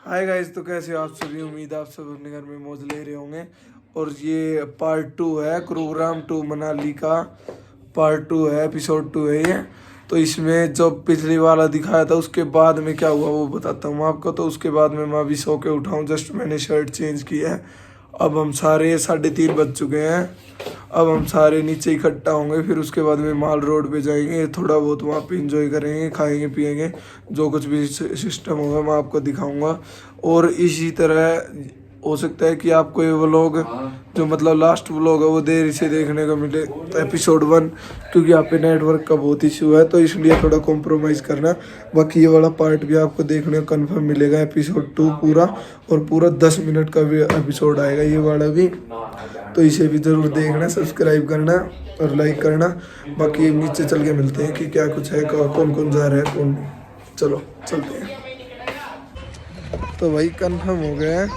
Hi guys, तो कैसे हो आप सभी। उम्मीद है आप सब अपने घर में मौज ले रहे होंगे। और ये पार्ट 2 है, गुरुग्राम टू मनाली का पार्ट 2 है, एपिसोड 2 है ये। तो इसमें जो पिछली वाला दिखाया था उसके बाद में क्या हुआ वो बताता हूँ आपको। तो उसके बाद में मैं अभी सो के उठा हूँ, जस्ट मैंने शर्ट चेंज की है। अब हम सारे 3:30 बज चुके हैं। अब हम सारे नीचे इकट्ठा होंगे, फिर उसके बाद में माल रोड पे जाएंगे, थोड़ा बहुत वहाँ पे इंजॉय करेंगे, खाएंगे पिएंगे, जो कुछ भी सिस्टम होगा मैं आपको दिखाऊंगा। और इसी तरह हो सकता है कि आपको ये व्लॉग जो मतलब लास्ट व्लॉग है वो देर से देखने को मिले, एपिसोड 1, क्योंकि यहाँ पे नेटवर्क का बहुत इशू है, तो इसलिए थोड़ा कॉम्प्रोमाइज़ करना। बाकी ये वाला पार्ट भी आपको देखने को कन्फर्म मिलेगा, एपिसोड 2 पूरा, और पूरा 10 मिनट का भी एपिसोड आएगा ये वाला भी। तो इसे भी ज़रूर देखना, सब्सक्राइब करना और लाइक करना। बाकी नीचे चल के मिलते हैं कि क्या कुछ है, कौन कौन जा रहा है कौन नहीं। चलो चलते हैं। तो भाई कंफर्म हो गया है,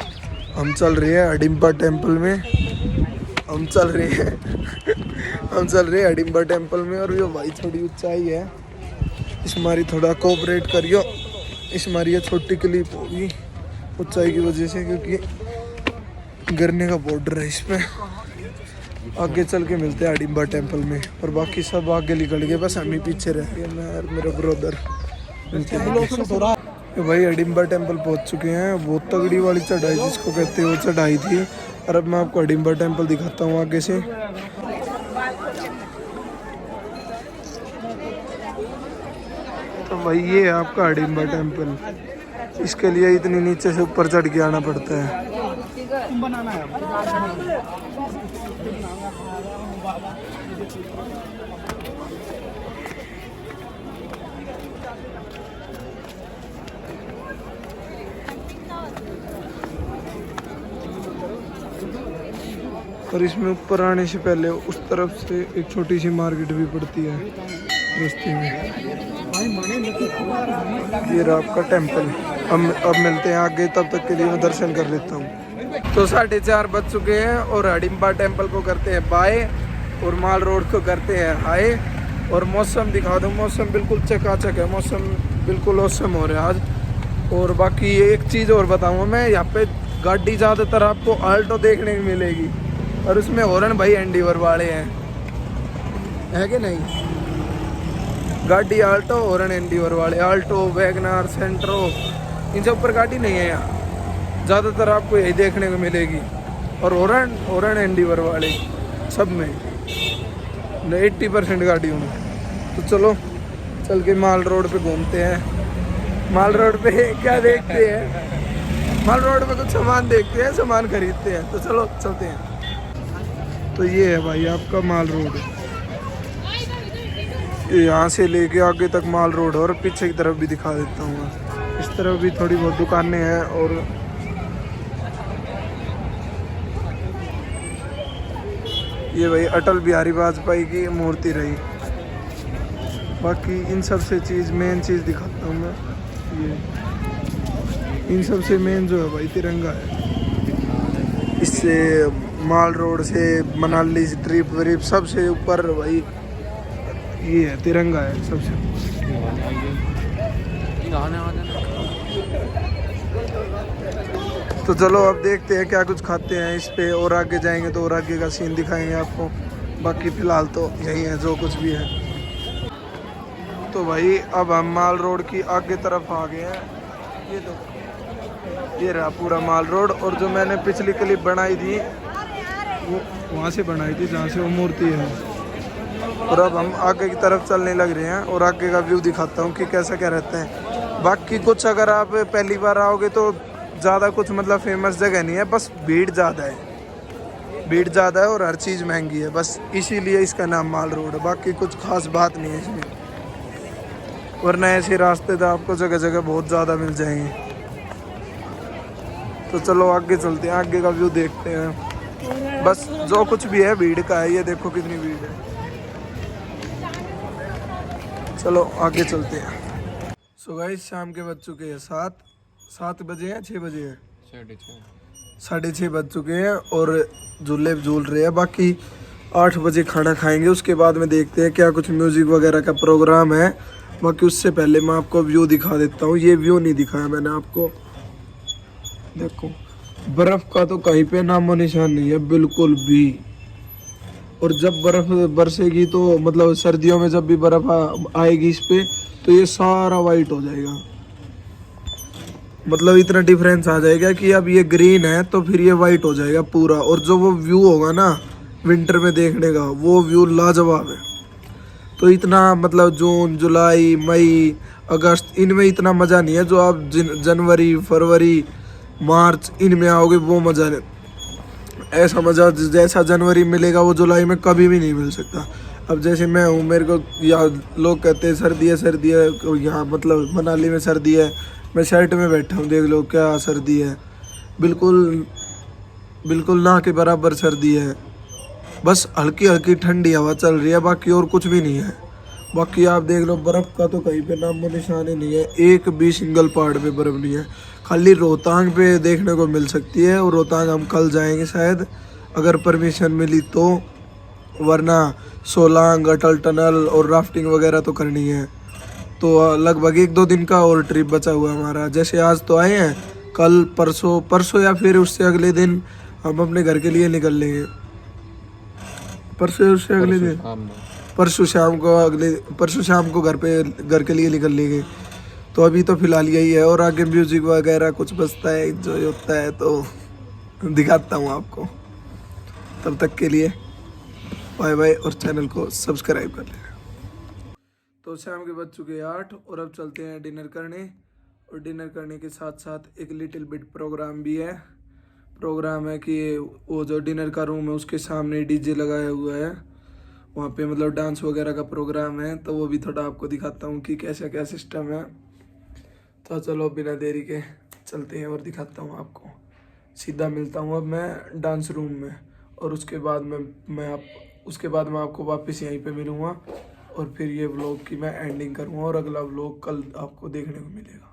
हम चल रहे हैं अडिम्बा टेम्पल में। हम चल रहे हैं अडिम्बा टेम्पल में। और ये भाई थोड़ी ऊंचाई है, इस मारी थोड़ा कोऑपरेट करियो। इस मारी ये छोटी क्लिप होगी ऊंचाई की वजह से, क्योंकि गिरने का बॉर्डर है इस पे। आगे चल के मिलते हैं अडिम्बा टेम्पल में। और बाकी सब आगे निकल गए, बस हम ही पीछे रह गए, मैं और मेरा ब्रदर। भाई अडिम्बा टेम्पल पहुंच चुके हैं। बहुत तगड़ी वाली चढ़ाई जिसको कहते हैं वो चढ़ाई थी। और अब मैं आपको अडिम्बा टेम्पल दिखाता हूँ आगे से। तो भाई ये है आपका अडिम्बा टेम्पल। इसके लिए इतनी नीचे से ऊपर चढ़ के आना पड़ता है। और इसमें ऊपर आने से पहले उस तरफ से एक छोटी सी मार्केट भी पड़ती है रास्ते में। ये रहा आपका टेम्पल। अब मिलते हैं आगे, तब तक के लिए मैं दर्शन कर लेता हूँ। तो 4:30 बज चुके हैं और अडिम्बा टेम्पल को करते हैं बाय और माल रोड को करते हैं हाय। और मौसम दिखा दूँ, मौसम बिल्कुल चकाचक है, मौसम बिल्कुल औसम हो रहा है आज। और बाकी एक चीज़ और बताऊँगा मैं, यहाँ पे गाड़ी ज़्यादातर आपको आल्टो देखने को मिलेगी, और उसमें हॉर्न भाई एंडीवर वाले हैं, है कि नहीं। गाड़ी आल्टो, हॉर्न एंडीवर वाले, आल्टो, वैगनार, सेंट्रो, इनसे ऊपर गाड़ी नहीं है यहाँ। ज़्यादातर आपको यही देखने को मिलेगी। और हॉर्न एंडीवर वाले सब में 80% गाड़ियों में। तो चलो चल के माल रोड पे घूमते हैं। माल रोड पे क्या देखते हैं, माल रोड पे कुछ सामान देखते हैं, सामान खरीदते हैं। तो चलो चलते हैं। तो ये है भाई आपका माल रोड, यहाँ से लेके आगे तक माल रोड। और पीछे की तरफ भी दिखा देता हूँ, इस तरफ भी थोड़ी बहुत दुकानें हैं। और ये भाई अटल बिहारी वाजपेयी की मूर्ति रही। बाकी इन सब से मेन चीज़ दिखाता हूँ मैं। ये इन सब से मेन जो है भाई तिरंगा है। इससे माल रोड से मनाली ट्रिप व्रिप सबसे ऊपर भाई ये है, तिरंगा है सबसे। तो चलो अब देखते हैं क्या कुछ खाते हैं इस पे, और आगे जाएंगे तो और आगे का सीन दिखाएंगे आपको। बाकी फिलहाल तो यही है जो कुछ भी है। तो भाई अब हम माल रोड की आगे तरफ आ गए हैं। ये तो ये रहा पूरा माल रोड। और जो मैंने पिछली क्लिप बनाई थी वो वहाँ से बनाई थी जहाँ से वो मूर्ति है। और अब हम आगे की तरफ चलने लग रहे हैं और आगे का व्यू दिखाता हूँ कि कैसा क्या रहता है। बाकी कुछ अगर आप पहली बार आओगे तो ज़्यादा कुछ मतलब फेमस जगह नहीं है, बस भीड़ ज़्यादा है और हर चीज़ महंगी है, बस इसीलिए इसका नाम माल रोड है। बाकी कुछ खास बात नहीं है इसमें, वरना ऐसे रास्ते तो आपको जगह जगह बहुत ज़्यादा मिल जाएंगे। तो चलो आगे चलते हैं, आगे का व्यू देखते हैं। बस जो कुछ भी है भीड़ का है, ये देखो कितनी भीड़ है। चलो आगे चलते हैं। सो गाइस शाम के बज चुके हैं 7 बजे हैं, 6 बजे हैं, 6:30 बज चुके हैं। और झूले झूल रहे हैं। बाकी 8 बजे खाना खाएंगे, उसके बाद में देखते हैं क्या कुछ म्यूज़िक वगैरह का प्रोग्राम है। बाकी उससे पहले मैं आपको व्यू दिखा देता हूँ। ये व्यू नहीं दिखाया मैंने आपको, देखो बर्फ का तो कहीं पे नामो निशान नहीं है बिल्कुल भी। और जब बर्फ बरसेगी तो मतलब सर्दियों में जब भी बर्फ आएगी इस पे तो ये सारा वाइट हो जाएगा। मतलब इतना डिफरेंस आ जाएगा कि अब ये ग्रीन है तो फिर ये वाइट हो जाएगा पूरा। और जो वो व्यू होगा ना विंटर में देखने का, वो व्यू लाजवाब है। तो इतना मतलब जून जुलाई मई अगस्त इनमें इतना मज़ा नहीं है जो आप जनवरी फरवरी मार्च इनमें आओगे वो मज़ा नहीं। ऐसा मज़ा जैसा जनवरी में मिलेगा वो जुलाई में कभी भी नहीं मिल सकता। अब जैसे मैं हूँ, मेरे को यहाँ लोग कहते हैं सर्दी है यहाँ मतलब मनाली में सर्दी है, मैं शर्ट में बैठा हूँ, देख लो क्या सर्दी है। बिल्कुल बिल्कुल ना के बराबर सर्दी है। बस हल्की हल्की ठंडी हवा चल रही है, बाकी और कुछ भी नहीं है। बाकी आप देख लो बर्फ़ का तो कहीं पे नामो निशान ही नहीं है, एक भी सिंगल पहाड़ पे बर्फ़ नहीं है। खाली रोहतांग पे देखने को मिल सकती है, और रोहतांग हम कल जाएंगे शायद अगर परमिशन मिली तो। वरना सोलांग अटल टनल और राफ्टिंग वगैरह तो करनी है। तो लगभग 1-2 दिन का और ट्रिप बचा हुआ है हमारा। जैसे आज तो आए हैं, कल परसों या फिर उससे अगले दिन हम अपने घर के लिए निकल लेंगे। परसों उससे अगले दिन परसों शाम को घर के लिए निकल लेंगे। तो अभी तो फिलहाल यही है, और आगे म्यूजिक वगैरह कुछ बजता है, एंजॉय होता है तो दिखाता हूँ आपको। तब तक के लिए बाय बाय, और चैनल को सब्सक्राइब कर लेना। तो शाम के बज चुके 8 और अब चलते हैं डिनर करने। और डिनर करने के साथ साथ एक लिटिल बिट प्रोग्राम भी है। प्रोग्राम है कि वो जो डिनर का रूम है उसके सामने डीजे लगाया हुआ है, वहाँ पे मतलब डांस वगैरह का प्रोग्राम है। तो वो भी थोड़ा आपको दिखाता हूँ कि कैसा क्या सिस्टम है। तो चलो बिना देरी के चलते हैं और दिखाता हूँ आपको। सीधा मिलता हूँ अब मैं डांस रूम में, और उसके बाद मैं आपको वापस यहीं पे मिलूँगा। और फिर ये व्लॉग की मैं एंडिंग करूँगा, और अगला व्लॉग कल आपको देखने को मिलेगा।